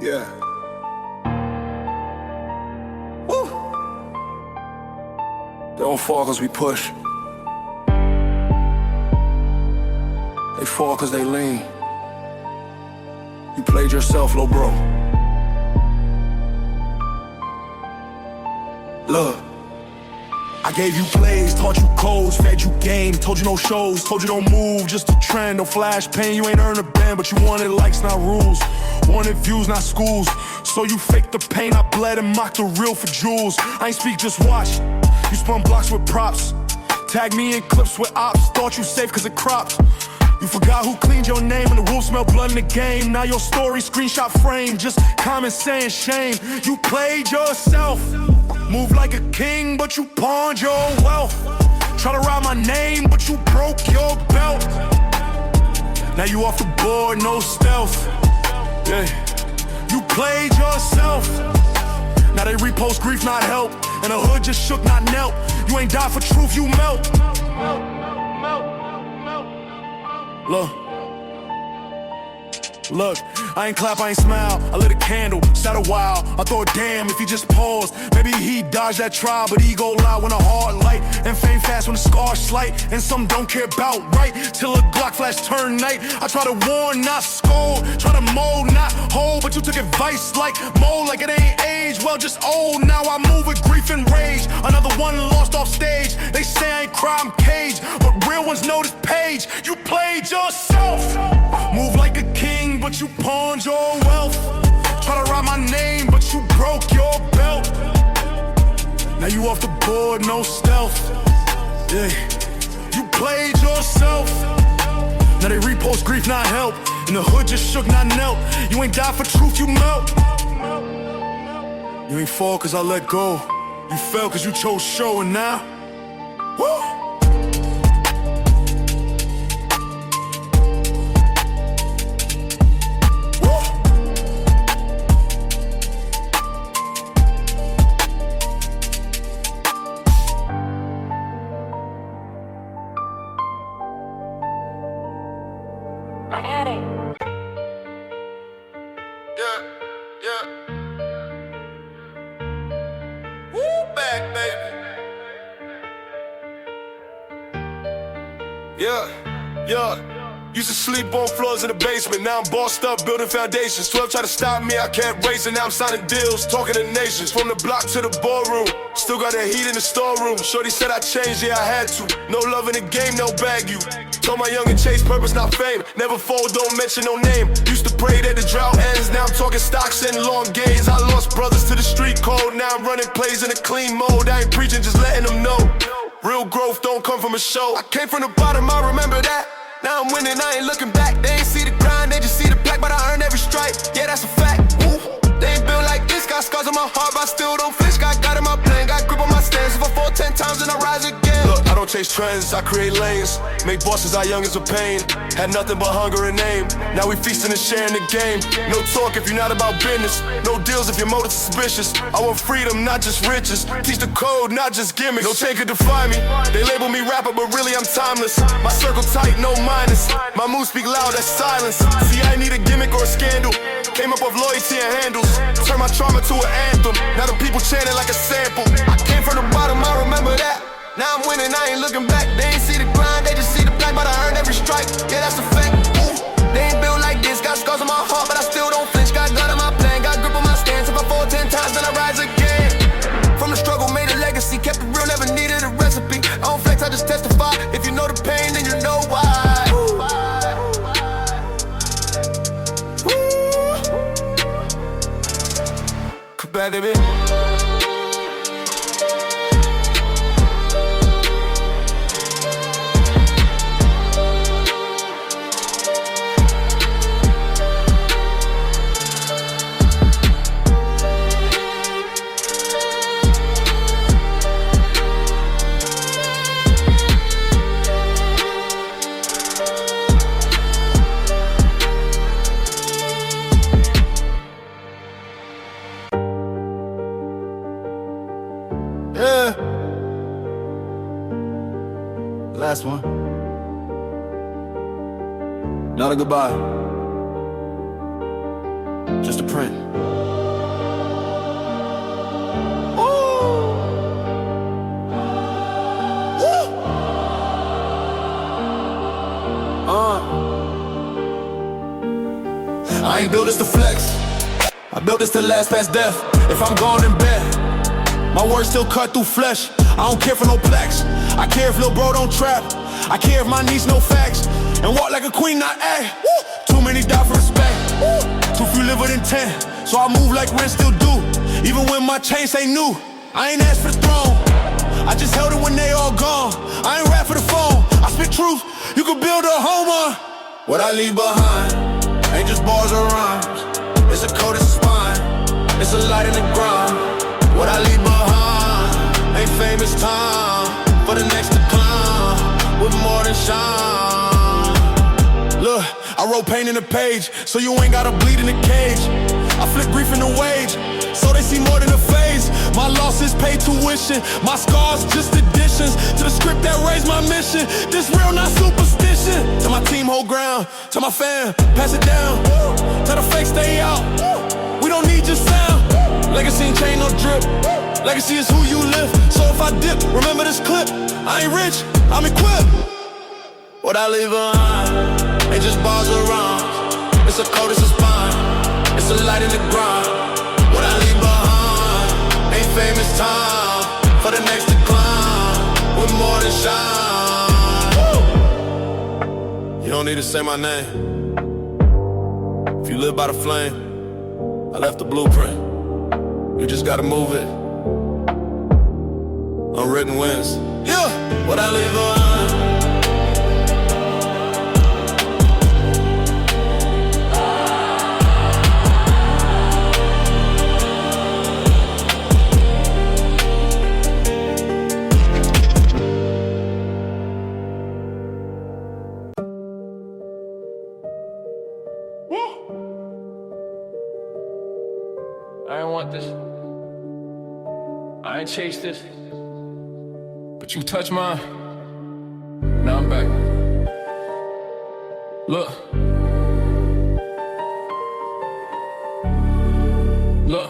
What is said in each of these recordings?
Yeah. Woo. They don't fall cause we push. They fall cause they lean. You played yourself, lil' bro. Look, I gave you plays, taught you codes, fed you game, told you no shows, told you don't move, just a trend, no flash pain. You ain't earned a band, but you wanted likes, not rules. Wanted views, not schools. So you faked the pain, I bled and mocked the real for jewels. I ain't speak, just watch. You spun blocks with props. Tag me in clips with ops. Thought you safe cause it crops. You forgot who cleaned your name and the wolves smell blood in the game. Now your story screenshot frame, just comments saying shame. You played yourself. Move like a king, but you pawned your wealth. Try to ride my name, but you broke your belt. Now you off the board, no stealth. Yeah, you played yourself. Now they repost grief, not help. And the hood just shook, not knelt. You ain't died for truth, you melt. Look, I ain't clap, I ain't smile. I lit a candle, sat a while. I thought, damn, if he just paused, maybe he'd dodge that trial. But ego loud when a hard light, and fame fast when the scars slight. And some don't care about right, till a Glock flash turn night. I try to warn, not scold. Try to mold, not hold. But you took advice like mold, like it ain't age. Well, just old, now I move with grief and rage. Another one lost off stage. They say I ain't cry, I'm caged, but real ones know this page. You played yourself. Move like a king, but you pawned your wealth. Try to write my name, but you broke your belt. Now you off the board, no stealth. Yeah, you played yourself. Now they repost grief, not help. And the hood just shook, not knelt. You ain't died for truth, you melt. You ain't fall cause I let go. You fell cause you chose show, and now, woo! Used to sleep on floors in the basement. Now I'm bossed up, building foundations. 12 try to stop me, I can't race it. Now I'm signing deals, talking to nations. From the block to the ballroom, still got that heat in the storeroom. Shorty said I changed, yeah I had to. No love in the game, no bag you. Told my youngin' chase purpose, not fame. Never fold, don't mention no name. Used to pray that the drought ends. Now I'm talking stocks and long gains. I lost brothers to the street code. Now I'm running plays in a clean mode. I ain't preaching, just letting them know. Real growth don't come from a show. I came from the bottom, I remember that. Now I'm winning, I ain't looking back. They ain't see the grind, they just see the plaque. But I earned every strike, yeah that's a fact. Woo. They ain't built like this, got scars on my heart, but I still don't flinch. Got in my plane, got grip on my stance. If I fall 10 times, then I rise again. Look, I don't chase trends, I create lanes. Make bosses our youngins with pain. Had nothing but hunger and aim. Now we feasting and sharing the game. No talk if you're not about business. No deals if your motives suspicious. I want freedom, not just riches. Teach the code, not just gimmicks. No chain could define me. They label me rapper, but really I'm timeless. My circle tight, no minus. My moves speak loud, that's silence. See, I ain't need a gimmick or a scandal. Came up with loyalty and handles. Turn my trauma to an anthem. Now the people chanting like a sample. I came from the bottom, I remember that. Now I'm winning, I ain't looking back. They ain't see the grind, they just see the black. But I earned every strike, yeah that's a fact. Ooh. They ain't built like this, got scars on my heart, but I still don't flinch. Got God in my plan, got grip on my stance. If I fall 10 times, then I rise again. From the struggle, made a legacy. Kept it real, never needed a recipe. I don't flex, I just testify. If you know the pain, then you know why. Baby. Last one. Not a goodbye. just a print. I ain't built this to flex, I built this to last past death. If I'm gone in bed, my words still cut through flesh. I don't care for no plaques, I care if lil' bro don't trap. I care if my niece know facts and walk like a queen, not act. Too many die for respect, too few live with intent. So I move like rent still do, even when my chains ain't new. I ain't asked for the throne, I just held it when they all gone. I ain't rap for the phone, I spit truth, you can build a home on. What I leave behind ain't just bars or rhymes, it's a code, it's a spine, it's a light in the grind. What I leave behind ain't famous time for the next to climb with more than shine. Look, I wrote pain in the page, so you ain't gotta bleed in the cage. I flip grief in the wage, so they see more than a phase. My losses pay tuition, my scars just additions to the script that raised my mission. This real, not superstition. Tell my team hold ground, tell my fam pass it down. Tell the fake stay out, we don't need your sound. Legacy ain't chain, no drip, legacy is who you live. So if I dip, remember this clip, I ain't rich, I'm equipped. What I leave behind ain't just bars or rhymes, it's a code, it's a spine, it's a light in the grind. What I leave behind ain't famous time for the next to climb with more than shine. Woo! You don't need to say my name, if you live by the flame, I left the blueprint. You just gotta move it. Unwritten wins. Yeah, what I leave behind. I ain't want this, I ain't chased this, but you touched mine, now I'm back. Look, look,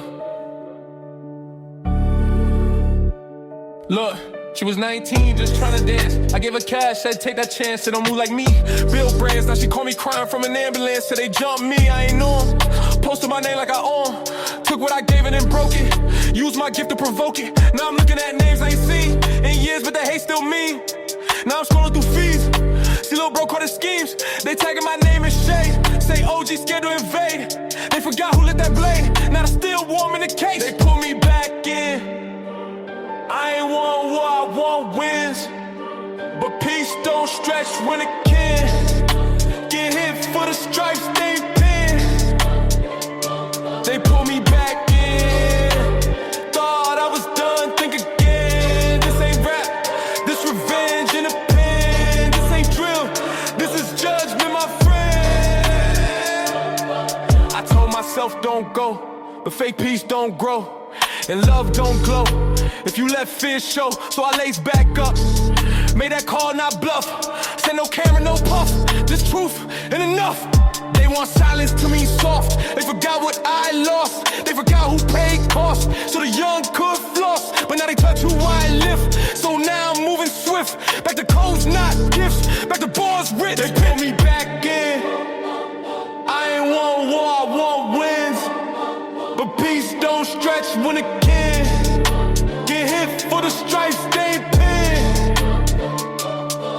look. She was 19, just trying to dance. I gave her cash, said take that chance, said don't move like me. Bill brands, now she call me crying from an ambulance. Said they jumped me, I ain't know 'em. Posted my name like I own. Took what I gave and then broke it. Used my gift to provoke it. Now I'm looking at names I ain't seen in years, but the hate still mean. Now I'm scrolling through feeds. See little bro caught his schemes. They tagging my name in shade. Say OG scared to invade. They forgot who lit that blade. Now they still warm in the case. They pull me back in. I ain't want war, I want wins. But peace don't stretch when it can. Get hit for the stripes, they pin. They pull me back in. Thought I was done, think again. This ain't rap, this revenge in a pen. This ain't drill, this is judgment, my friend. I told myself don't go, but fake peace don't grow. And love don't glow if you let fear show. So I lace back up, made that call, not bluff. Said no camera, no puff, just truth and enough. They want silence to mean soft. They forgot what I lost. They forgot who paid costs, so the young could floss. But now they touch who I lift. So now I'm moving swift. Back to codes, not gifts. Back to bars rich. They put me back in. I ain't want war, I want wins. But peace don't stretch when it can. Get hit for the stripes, they pin.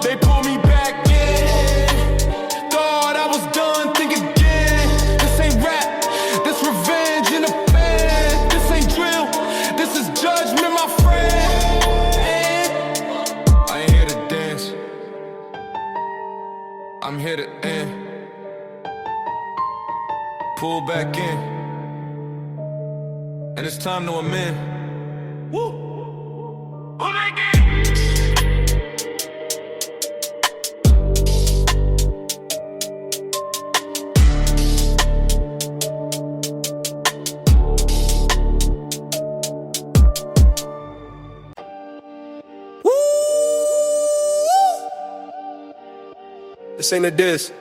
They pull me back in. Thought I was done, think again. This ain't rap, this revenge in a pen. This ain't drill, this is judgment, my friend. I ain't here to dance, I'm here to end. Pull back in. And it's time to amend. Woo! Who they get? Woo! This ain't a diss.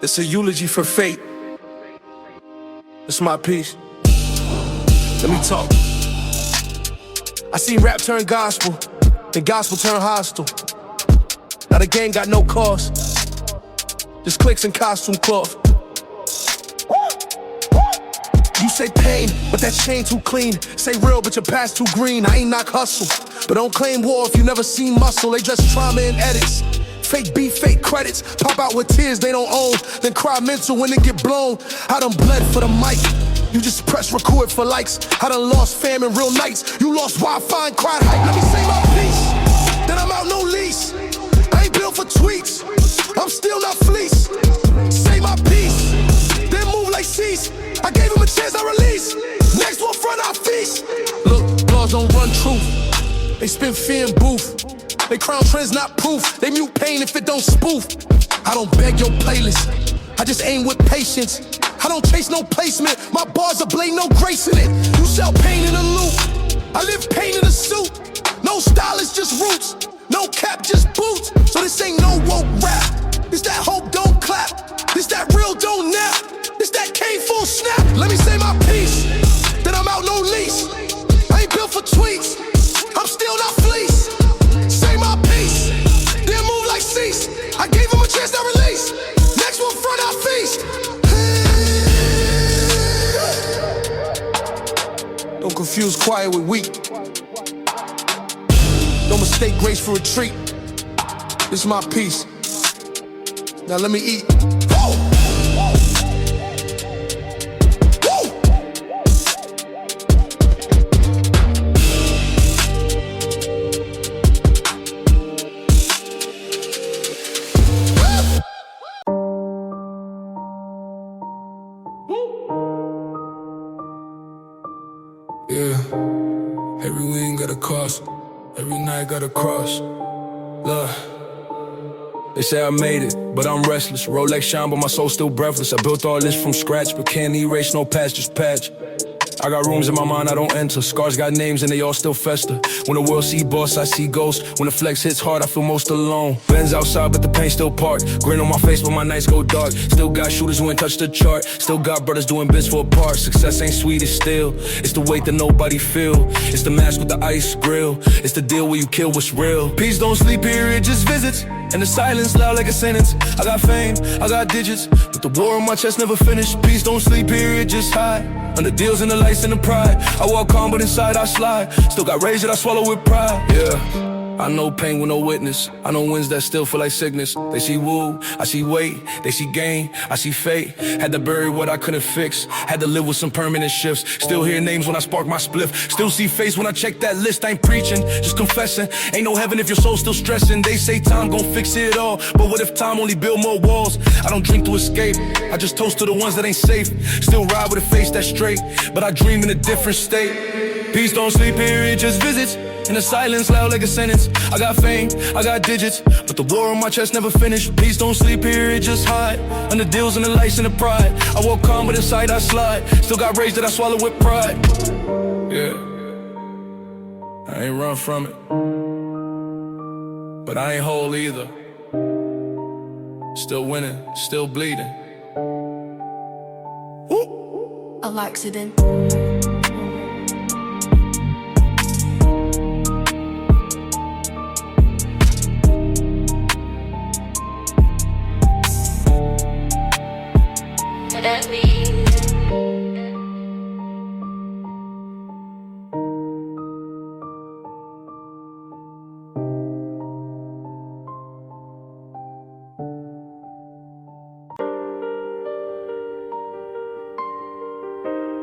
It's a eulogy for fate. It's my piece. Let me talk. I seen rap turn gospel, then gospel turn hostile. Now the game got no cost, just clicks and costume cloth. You say pain, but that chain too clean. Say real, but your past too green. I ain't knock hustle, but don't claim war if you never seen muscle. They just trauma and edits. Fake beef, fake credits. Pop out with tears they don't own, then cry mental when they get blown. I done bled for the mic. You just press record for likes. I done lost fam in real nights. You lost Wi-Fi and cried hype. Let me say my piece, then I'm out no lease. I ain't built for tweets, I'm still not fleece. Say my piece, then move like cease. I gave him a chance, I release. Next one front, I feast. Look, laws don't run truth. They spin fear and booth. They crown trends, not proof. They mute pain if it don't spoof. I don't beg your playlist, I just aim with patience. I don't chase no placement, my bars are blade, no grace in it. You sell pain in a loop, I live pain in a suit. No style, it's just roots. No cap, just boots. So this ain't no woke rap. This that hope don't clap. This that real don't nap. This that came full snap. Let me say my piece, then I'm out no lease. I ain't built for tweets, I'm still not fleece. Say my piece, then move like cease. I gave him a chance to release. Next one front, I feast. Don't confuse quiet with weak. Don't mistake grace for retreat. This is my piece. Now let me eat. Woo! Yeah, every win got a cost, every night got a cross. Look, they say I made it, but I'm restless. Rolex shine, but my soul still breathless. I built all this from scratch, but can't erase no past, just patch. I got rooms in my mind I don't enter. Scars got names and they all still fester. When the world see boss, I see ghosts. When the flex hits hard, I feel most alone. Benz outside, but the pain still parked. Grin on my face, but my nights go dark. Still got shooters who ain't touched the chart. Still got brothers doing bits for a part. Success ain't sweet, it's still. It's the weight that nobody feel. It's the mask with the ice grill. It's the deal where you kill what's real. Peace don't sleep here, it just visits. And the silence loud like a sentence. I got fame, I got digits, but the war on my chest never finished. Peace don't sleep here, it just hide. Under deals and the lights and the pride. I walk calm, but inside I slide. Still got rage that I swallow with pride. Yeah, I know pain with no witness. I know winds that still feel like sickness. They see woo, I see weight. They see gain, I see fate. Had to bury what I couldn't fix. Had to live with some permanent shifts. Still hear names when I spark my spliff. Still see face when I check that list. I ain't preaching, just confessing. Ain't no heaven if your soul's still stressing. They say time gon' fix it all, but what if time only build more walls? I don't drink to escape, I just toast to the ones that ain't safe. Still ride with a face that's straight, but I dream in a different state. Peace don't sleep here, it just visits. In the silence, loud like a sentence. I got fame, I got digits, but the war on my chest never finished. Peace don't sleep here, it just hide. Under deals and the lights and the pride. I walk calm, but inside I slide. Still got rage that I swallow with pride. Yeah, I ain't run from it, but I ain't whole either. Still winning, still bleeding. Woo! An accident.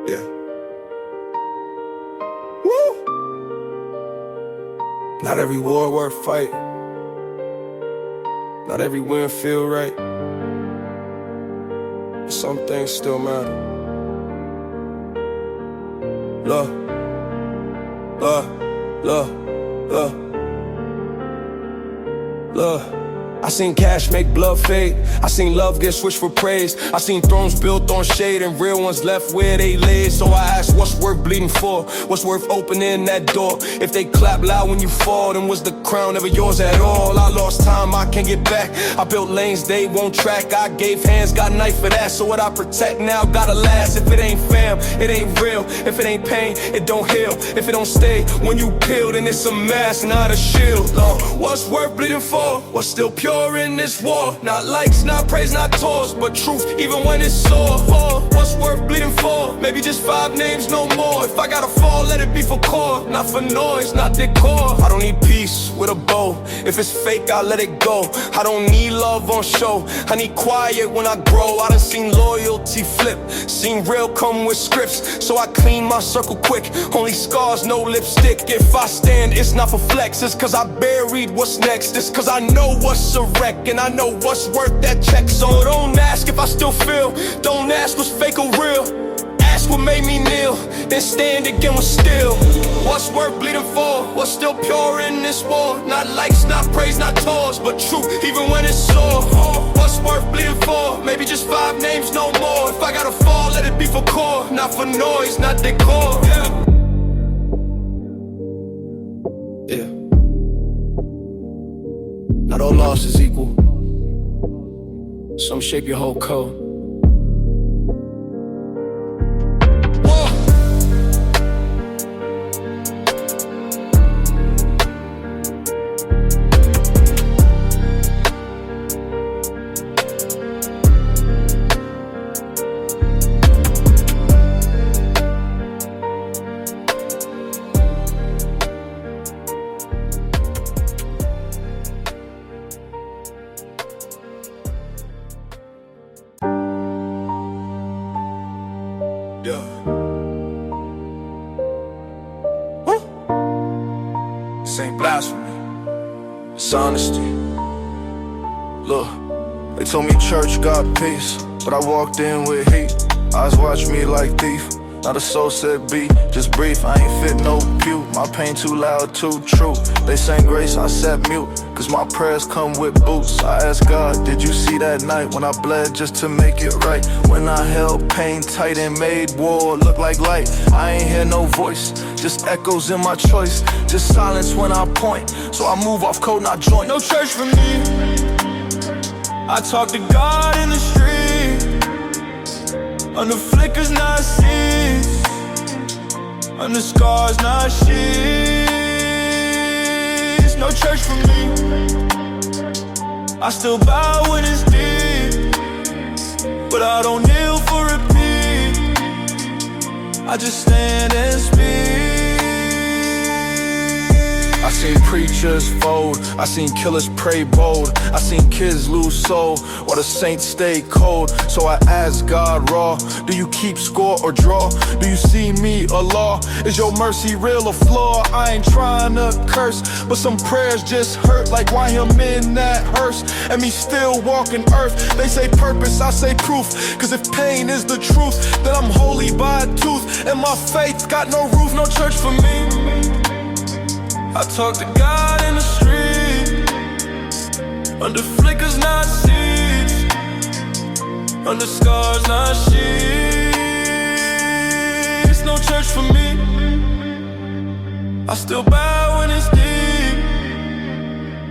Yeah. Woo! Not every war worth fight. Not every win feel right. But some things still matter. Love, love, love, love, love. I seen cash make blood fade. I seen love get switched for praise. I seen thrones built on shade and real ones left where they laid. So I asked, what's worth bleeding for? What's worth opening that door? If they clap loud when you fall, then was the crown ever yours at all? I lost time, I can't get back. I built lanes they won't track. I gave hands, got knife for that. So what I protect now gotta last. If it ain't fam, it ain't real. If it ain't pain, it don't heal. If it don't stay when you peel, then it's a mask, not a shield. What's worth bleeding for? What's still pure in this war? Not likes, not praise, not tours, but truth even when it's sore. What's worth bleeding for? Maybe just 5 names, no more. If I gotta fall, let it be for core, not for noise, not decor. I don't need peace with a bow. If it's fake, I'll let it go. I don't need love on show. I need quiet when I grow. I done seen loyalty flip, seen real come with scripts. So I clean my circle quick. Only scars, no lipstick. If I stand, it's not for flex. It's cause I buried what's next. It's cause I know what's a wreck, and I know what's worth that check. So don't ask if I still feel. Don't ask what's fake or real. Ask what made me kneel, then stand again with still. What's worth bleeding for? What's still pure in this war? Not likes, not praise, not tours, but truth even when it's sore. What's worth bleeding for? Maybe just 5 names, no more. If I gotta fall, let it be for core, not for noise, not decor. Yeah. Not all loss is equal. Some shape your whole code. Yeah. This ain't blasphemy, it's honesty. Look, they told me church got peace, but I walked in with heat. Eyes watch me like thief. Not a soul said beat, just brief. I ain't fit no pew. My pain too loud, too true. They sang grace, I sat mute, cause my prayers come with boots. I asked God, did you see that night when I bled just to make it right? When I held pain tight and made war look like light. I ain't hear no voice, just echoes in my choice. Just silence when I point, so I move off code, not joint. No church for me. I talk to God in the street, under flickers, not seeds, under scars, not sheets. No church for me. I still bow when it's deep, but I don't kneel for repeat. I just stand and speak. I seen preachers fold, I seen killers pray bold, I seen kids lose soul while the saints stay cold. So I ask God raw, do you keep score or draw? Do you see me a law? Is your mercy real or flaw? I ain't trying to curse, but some prayers just hurt. Like why him in that hearse and me still walking earth? They say purpose, I say proof, cause if pain is the truth, then I'm holy by a tooth, and my faith got no roof. No church for me. I talk to God in the street, under flickers, not seeds, under scars, not sheets. No church for me. I still bow when it's deep,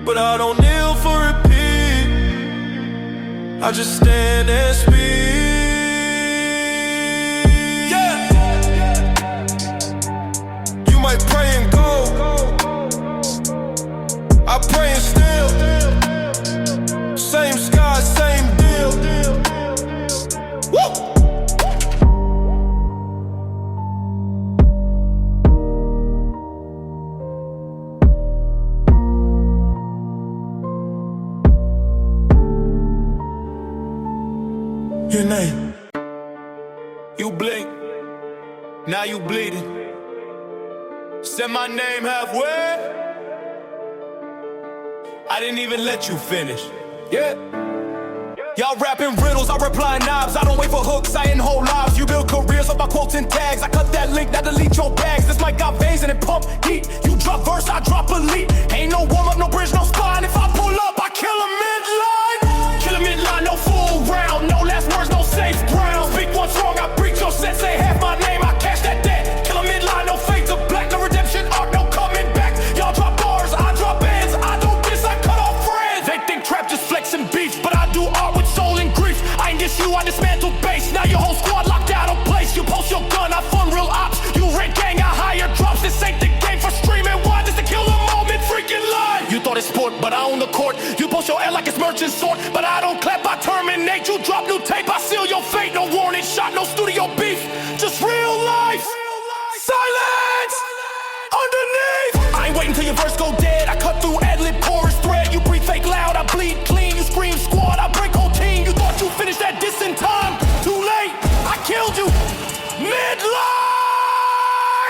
but I don't kneel for repeat. I just stand and speak. Yeah. You might pray and go, I pray and still, same sky, same deal. Woo! Your name. You blink, now you bleeding. Said my name halfway, I didn't even let you finish. Yeah. Y'all rapping riddles, I reply knobs. I don't wait for hooks, I end whole lives. You build careers up by quotes and tags. I cut that link, now delete your bags. This mic got veins and it pump heat. You drop verse, I drop a lead. Ain't no warm up, no bridge, no spine. If I pull up, I kill 'em in. sport, but I own the court. You post your L like it's merchant sort, but I don't clap, I terminate. You drop new tape, I seal your fate. No warning shot, no studio beef, just real life. Silence underneath. I ain't waiting till your verse go dead. I cut through ad-lib chorus thread. You breathe fake loud, I bleed clean. You scream squad, I break whole team. You thought you finished that diss in time. Too late, I killed you. Midline!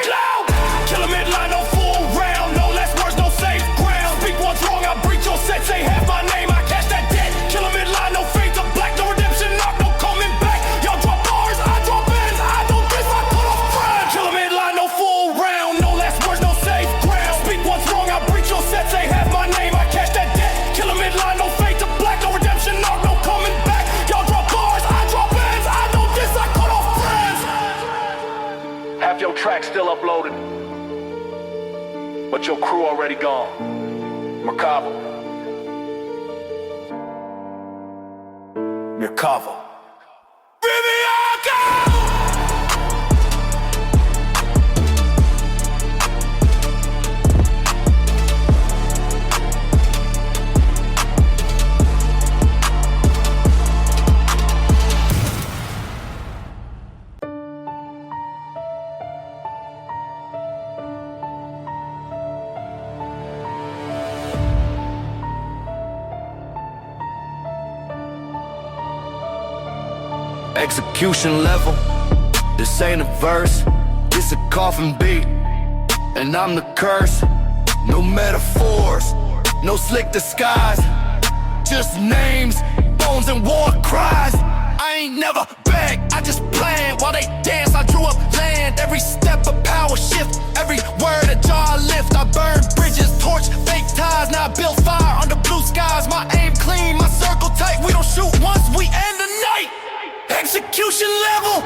Loud! Kill a midline, no full round. No less words, no safe ground. Speak what's wrong, I breach your set. Say half my name, I cash that debt. Kill a midline, no fade to black. No redemption, knock, no coming back. Y'all drop bars, I drop ends. I don't diss, I cut off friends. Kill a midline, no full round. No less words, no safe ground. Speak what's wrong, I breach your set. Say half my name, I cash that debt. Kill a midline, no fade to black. No redemption, knock, no coming back. Y'all drop bars, I drop ends. I don't diss, I cut off friends. Half your track still uploaded, but your crew already gone. Merkava. Merkava. Execution level, this ain't a verse, this a coffin beat, and I'm the curse. No metaphors, no slick disguise, just names, bones and war cries. I ain't never begged, I just planned while they dance. I drew up land, every step a power shift, every word a jar I lift. I burn bridges, torch fake ties, now I build fire under blue skies. My aim clean, my circle tight, we don't shoot once, we end the night. Execution level,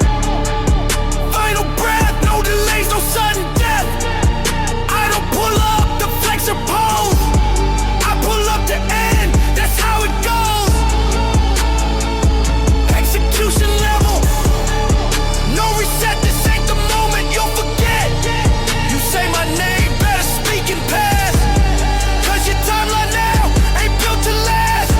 final breath, no delays, no sudden death. I don't pull up to flex or pose, I pull up to end, that's how it goes. Execution level, no reset, this ain't the moment you'll forget. You say my name, better speak in past, cause your timeline now ain't built to last.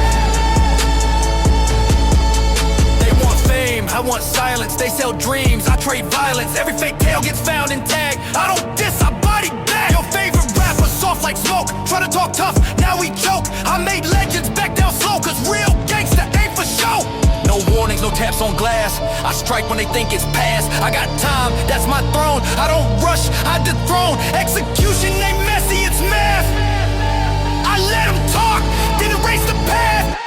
I want silence, they sell dreams, I trade violence. Every fake tale gets found and tagged. I don't diss, I body back. Your favorite rapper, soft like smoke, try to talk tough, now we joke. I made legends back down slow, cause real gangsta ain't for show. No warnings, no taps on glass, I strike when they think it's past. I got time, that's my throne, I don't rush, I dethrone. Execution ain't messy, it's math. I let them talk, then erase the path.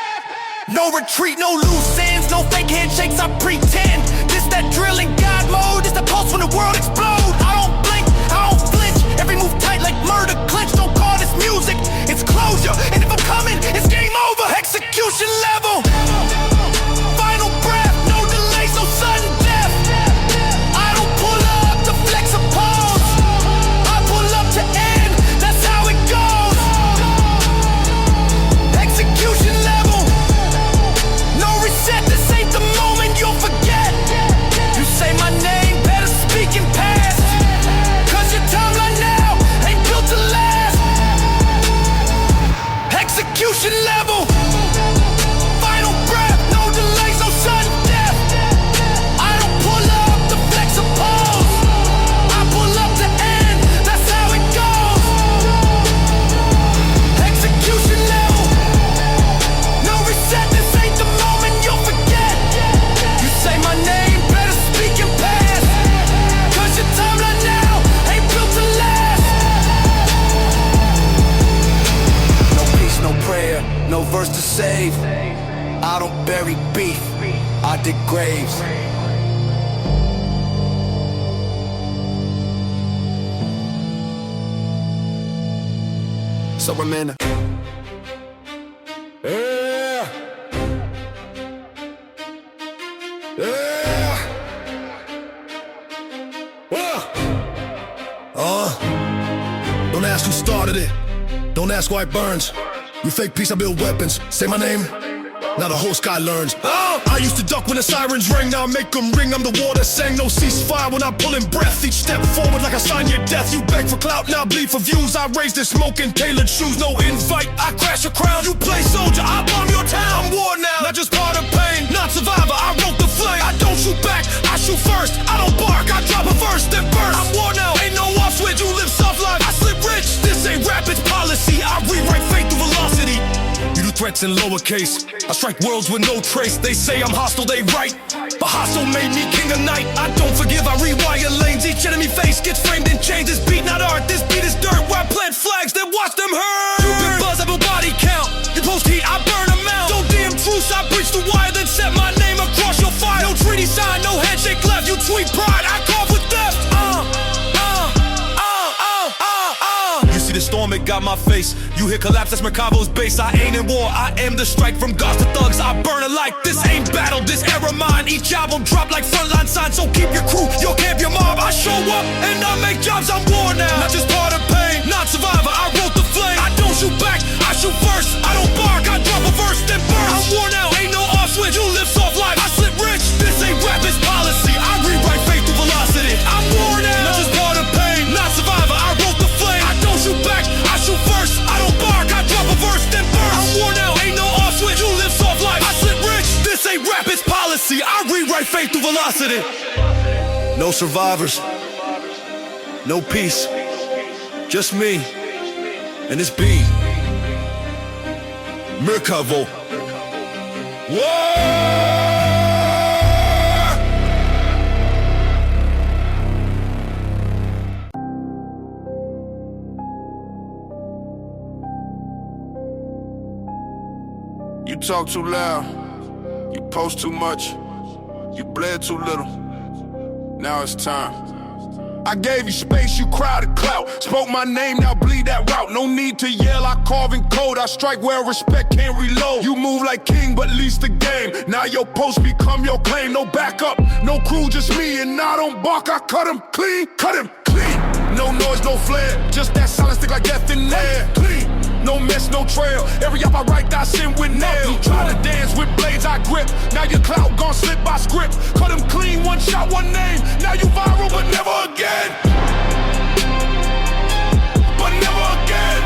No retreat, no loose ends, no fake handshakes, I pretend. This that drilling God mode, this the pulse when the world explodes. I don't blink, I don't flinch, every move tight like murder clinch. Don't call this music, it's closure, and if I'm coming, it's game over. Execution level, final breath, no delays, no sudden death. I don't pull up to flex or pose, I pull up to end, that's how it goes. Execution level, no reset, this ain't the moment you'll forget. You say my name, better speak in past, cause your timeline now ain't built to last. Execution level, final breath, no delays, no sudden death. I don't pull up to flex or pose, I pull up to end, that's how it goes. Execution level, no reset, this ain't the moment you'll forget. You say my name, better speak in past, cause your timeline now ain't built to last. No peace, no prayer, no verse to save. I don't bury beef, I dig graves. So I'm in a Yeah. Yeah. Don't ask who started it. Don't ask why it burns. You fake peace, I build weapons. Say my name. Now the whole sky learns. I used to duck when the sirens ring, now I make them ring. I'm the war that sang, no ceasefire when I'm pulling breath. Each step forward like I sign your death. You beg for clout, now bleed for views. I raise the smoke in tailored shoes, no invite. I crash your crown, you play soldier, I bomb your town. I'm war now, not just part of pain. Not survivor, I wrote the flame. I don't shoot back, I shoot first. I don't bark, I drop a verse, then burst. I'm war now, ain't no off switch, you live soft life. I slip rich, this ain't rap, it's policy. I rewrite fate through velocity. You do threats in lowercase, I strike worlds with no trace. They say I'm hostile, they right, but hostile made me king of night. I don't forgive, I rewire lanes. Each enemy face gets framed in chains. This beat not art, this beat is dirt. Where I plant flags, then watch them hurt. You big buzz, I will body count. You post heat, I burn them out. Don't DM truce, I breach the wire, then set my name across your fire. No treaty sign, no handshake left. You tweet pride, I call for theft. You see the storm, it got my face. You hear collapse, that's Mercado's base. I ain't in war, I am the strike. From gods to thugs, I burn it like this ain't battle, this era mine. Each album drop like frontline signs. So keep your crew, your camp, your mob. I show up and I make jobs, I'm war now. Not just part of pain, not survivor, I wrote the flame. I don't shoot back, I shoot first. I don't bark, I drop a verse, then burst. I'm war now, ain't no off switch. You live soft life, I slip rich. This ain't rap, it's policy. I rewrite fate through velocity. I'm war now, not just part of pain, not survivor, I wrote the flame. I don't shoot back, I shoot first. I don't bark, I drop a verse, then burst. I'm war now, ain't no off switch. You live soft life, I slip rich. This ain't rap, it's policy. I rewrite fate through velocity. No survivors, no peace, just me and this beat. Merkavo. Whoa! You talk too loud, you post too much, you bled too little. Now it's time. I gave you space, you crowded clout. Spoke my name, now bleed that route. No need to yell, I carve in code. I strike where respect can't reload. You move like king, but least the game. Now your post become your claim. No backup, no crew, just me. And I don't bark, I cut him clean, cut him clean. No noise, no flare, just that silence stick like death in there. Clean. No mess, no trail. Every up I write, I send with nails. You try to dance with blades, I grip. Now your clout gon' slip by script. Cut him clean, one shot, one name. Now you viral, but never again. But never again.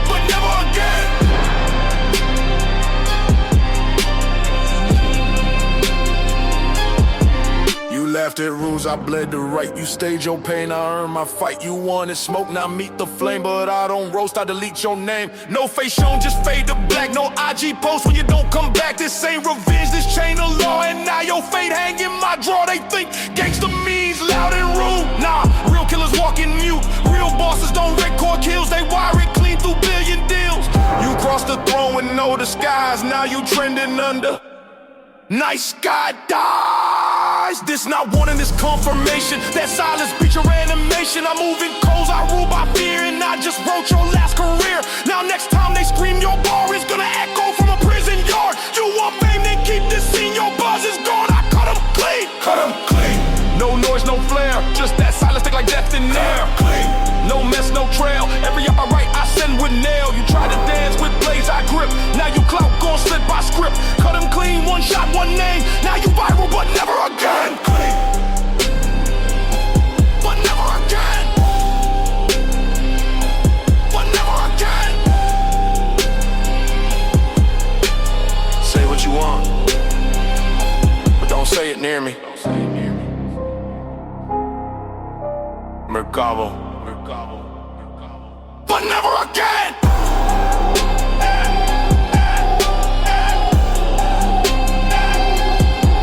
But never again. You laughed at rules, I bled the right. You staged your pain, I earned my fight. You wanted smoke, now meet the flame. But I don't roast, I delete your name. No face shown, just fade to black. No IG post when you don't come back. This ain't revenge, this chain of law. And now your fate hang in my drawer. They think gangsta means loud and rude. Nah, real killers walking mute. Real bosses don't record kills. They wire it clean through billion deals. You crossed the throne with no disguise. Now you trending under nice guy dies. This not wanting this confirmation. That silence beat your animation. I'm moving coals, I rule by fear. And I just wrote your last career. Now next time they scream your bar, it's gonna echo from a prison yard. You want fame, then keep this scene. Your buzz is gone, I cut him clean. Cut him clean. No noise, no flare, just that silence stick like death in there. Clean. No mess, no trail. Every up I write, I send with nail. You try to dance with blades, I grip. Now you clout gon' slip by script. Cut him clean, one shot, one name. Now you viral, but never again. Clean. But never again. But never again. Say what you want, but don't say it near me. Mercado. But never again.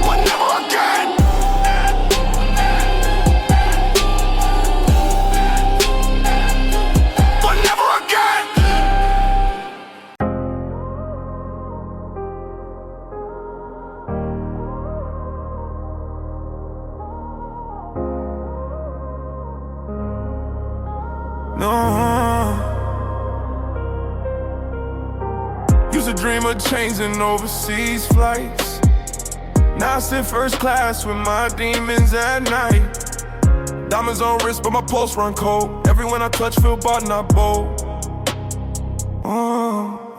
But never again. But never again. No. Used to dream of changing overseas flights. Now I sit first class with my demons at night. Diamonds on wrist, but my pulse run cold. Everyone I touch feel bought, not bold.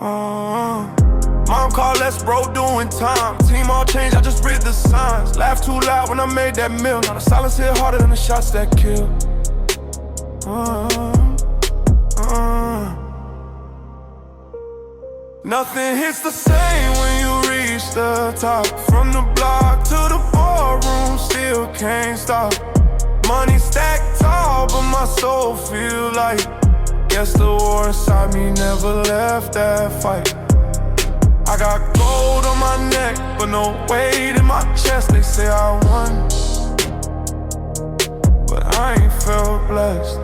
Mom called, let's bro doing time. Team all changed, I just read the signs. Laughed too loud when I made that meal. Now the silence hit harder than the shots that kill. Nothing hits the same when you reach the top. From the block to the ballroom, still can't stop. Money stacked tall, but my soul feel light. Guess the war inside me never left that fight. I got gold on my neck, but no weight in my chest. They say I won, but I ain't felt blessed.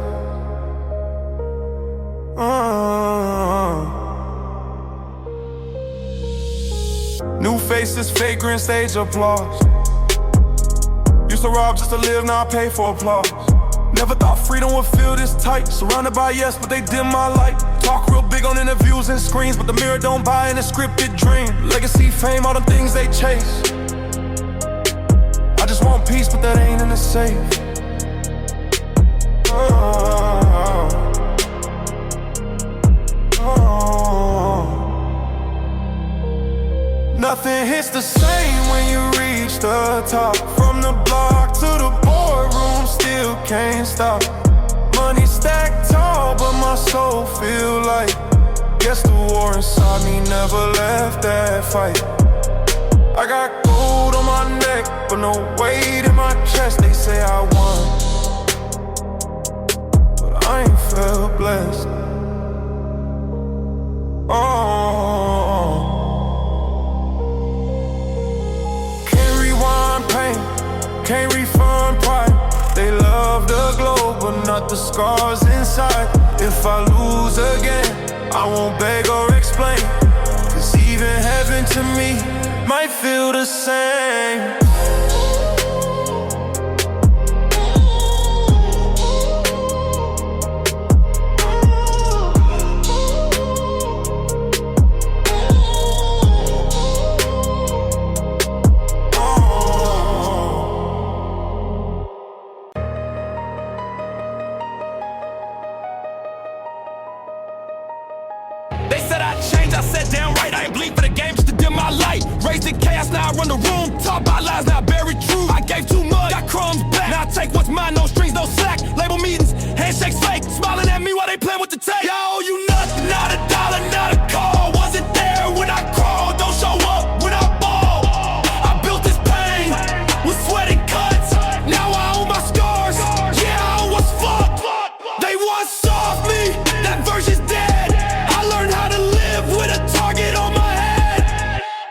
New faces, vagrant stage applause. Used to rob just to live, now I pay for applause. Never thought freedom would feel this tight. Surrounded by yes, but they dim my light. Talk real big on interviews and screens, but the mirror don't buy in a scripted dream. Legacy, fame, all the things they chase. I just want peace, but that ain't in the safe. Nothing hits the same when you reach the top. From the block to the boardroom, still can't stop. Money stacked tall, but my soul feel light. Guess the war inside me never left that fight. I got gold on my neck, but no weight in my chest. They say I won, but I ain't felt blessed. Can't refund pride. They love the globe, but not the scars inside. If I lose again, I won't beg or explain. Cause even heaven to me might feel the same. They said I'd change, I said damn right. I ain't bleed for the game just to dim my light. Raised in chaos, now I run the room. Talk about lies, now I bury truth. I gave too much, got crumbs back. Now I take what's mine, no strings, no slack. Label meetings, handshakes fake. Smiling at me while they playing with the tape. Yeah, I owe you nothing, not a dollar, not a call. Wasn't there when I crawled, don't show up when I ball. I built this pain with sweat and cuts. Now I own my scars, yeah, I was fucked. They once saw me, that version's dead.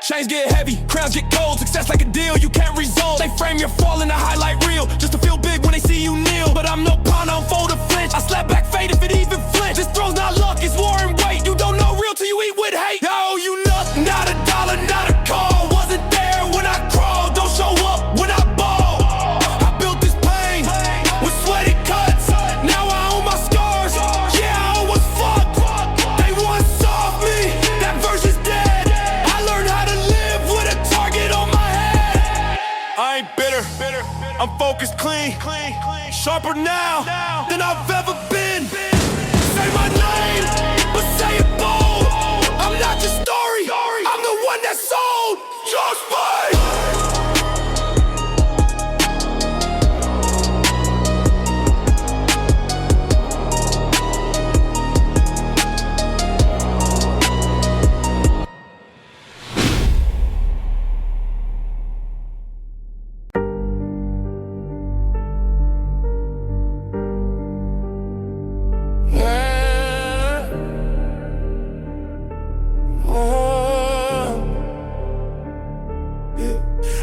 Chains get heavy, crowns get cold. Success like a deal, you can't resolve. They frame your fall in a highlight reel just to feel big when they see you kneel. But I'm no pawn, I don't fold or flinch. I slap back fate if it even flinch. This throw's not luck, it's war and weight. You don't know real till you eat with hate. I owe you nothing, not a dollar, not a call. Wasn't there when I crawled, don't show up when I ball. I built this pain with sweaty cuts. Now I own my scars, yeah, I was fucked. They once saw me, that version's dead. I ain't bitter, I'm focused, clean, sharper now than I've ever been. Say my name, but say it bold. I'm not your story, I'm the one that sold. Just fight.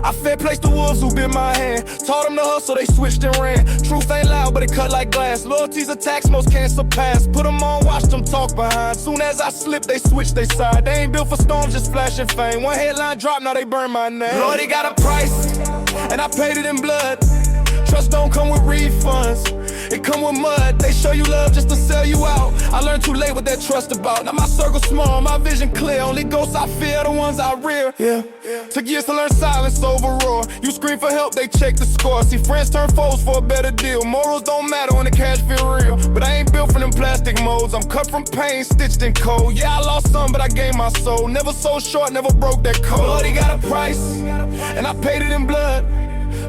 I fair placed the wolves who bit my hand. Taught them to hustle, they switched and ran. Truth ain't loud, but it cut like glass. Loyalty's a tax most can't surpass. Put them on, watch them talk behind. Soon as I slip, they switch they side. They ain't built for storms, just flashing fame. One headline drop, now they burn my name. Lord, it got a price, and I paid it in blood. Trust don't come with refunds. It come with mud, they show you love just to sell you out. I learned too late what that trust about. Now my circle small, my vision clear. Only ghosts I fear, the ones I rear. Yeah. Took years to learn silence over roar. You scream for help, they check the score. See friends turn foes for a better deal. Morals don't matter when the cash feel real. But I ain't built from them plastic molds. I'm cut from pain, stitched in cold. Yeah, I lost some, but I gained my soul. Never sold short, never broke that code. Blood, he got a price, and I paid it in blood.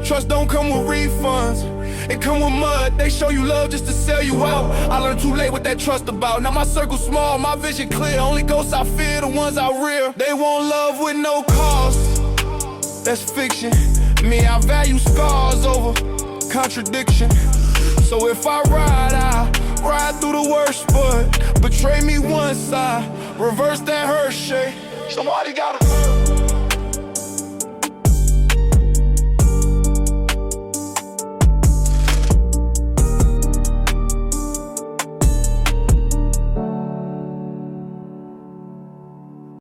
Trust don't come with refunds, it come with mud. They show you love just to sell you out. I learned too late what that trust about. Now my circle small, my vision clear. Only ghosts I fear, the ones I rear. They want love with no cost, that's fiction. Me, I value scars over contradiction. So if I ride through the worst, but betray me once I reverse that hurt shit. Somebody gotta